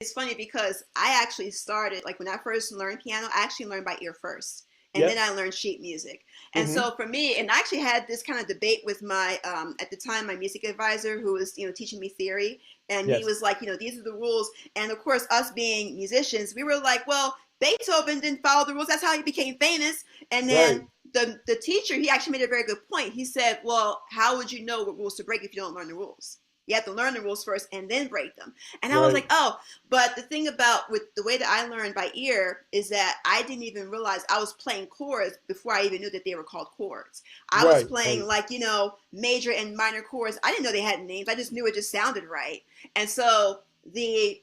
It's funny because I actually started, like when I first learned piano, I actually learned by ear first. And then Yep. I learned sheet music. And Hmm. so for me, and I actually had this kind of debate with my, at the time, my music advisor who was, teaching me theory. And he Yes. was like, these are the rules. And of course, us being musicians, we were like, well, Beethoven didn't follow the rules. That's how he became famous. And Right. then the teacher, he actually made a very good point. He said, well, how would you know what rules to break if you don't learn the rules? You have to learn the rules first and then break them. And I was Right. like, oh, but the thing about with the way that I learned by ear is that I didn't even realize I was playing chords before I even knew that they were called chords. I was Right. playing Right. like, major and minor chords. I didn't know they had names. I just knew it just sounded right. And so the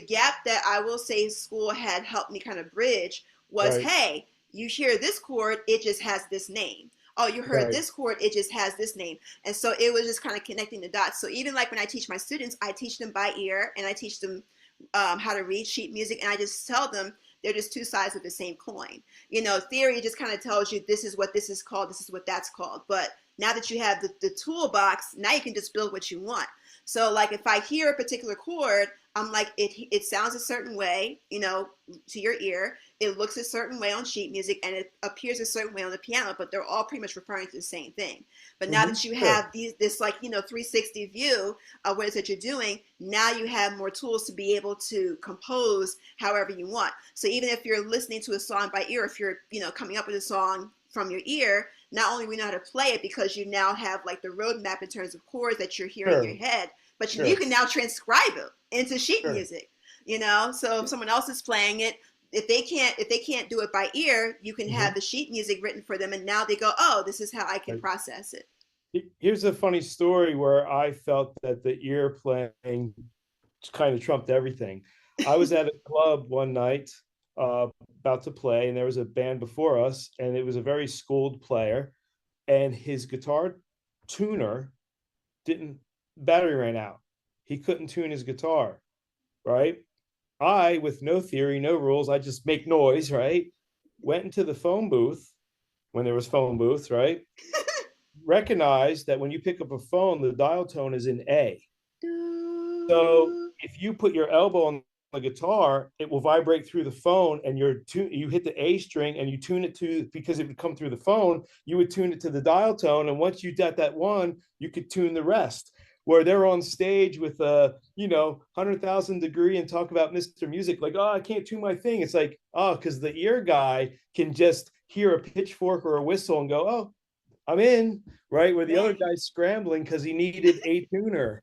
gap that I will say school had helped me kind of bridge was, Right. hey, you hear this chord, it just has this name. Oh, you heard Right. this chord, it just has this name. And so it was just kind of connecting the dots. So even like when I teach my students, I teach them by ear and I teach them how to read sheet music, and I just tell them they're just two sides of the same coin. Theory just kind of tells you this is what this is called, this is what that's called. But now that you have the toolbox, now you can just build what you want. So like if I hear a particular chord, I'm like it sounds a certain way, to your ear. It looks a certain way on sheet music and it appears a certain way on the piano, but they're all pretty much referring to the same thing. But now Hmm. that you Sure. have this like 360 view of what it is that you're doing, now you have more tools to be able to compose however you want. So even if you're listening to a song by ear, if you're coming up with a song from your ear, not only we know how to play it because you now have like the roadmap in terms of chords that you're hearing in your Sure. head, but you Sure. can now transcribe it into sheet Sure. music. So if someone else is playing it, if they can't do it by ear, you can have Hmm. the sheet music written for them, and now they go, oh, this is how I can Right. process it. Here's a funny story where I felt that the ear playing kind of trumped everything. I was at a club one night, about to play, and there was a band before us, and it was a very schooled player, and his guitar tuner didn't battery ran out. He couldn't tune his guitar, right? I, with no theory, no rules, I just make noise, right? Went into the phone booth when there was phone booths, right? Recognized that when you pick up a phone, the dial tone is in A. So if you put your elbow on the guitar, it will vibrate through the phone, and you hit the A string and you tune it to, because it would come through the phone, you would tune it to the dial tone, and once you got that one, you could tune the rest. Where they're on stage with a 100,000 degree and talk about Mr. Music, like, oh, I can't tune my thing. It's like, oh, because the ear guy can just hear a pitchfork or a whistle and go, oh, I'm in, right? Where the other Dang. guy's scrambling because he needed a tuner.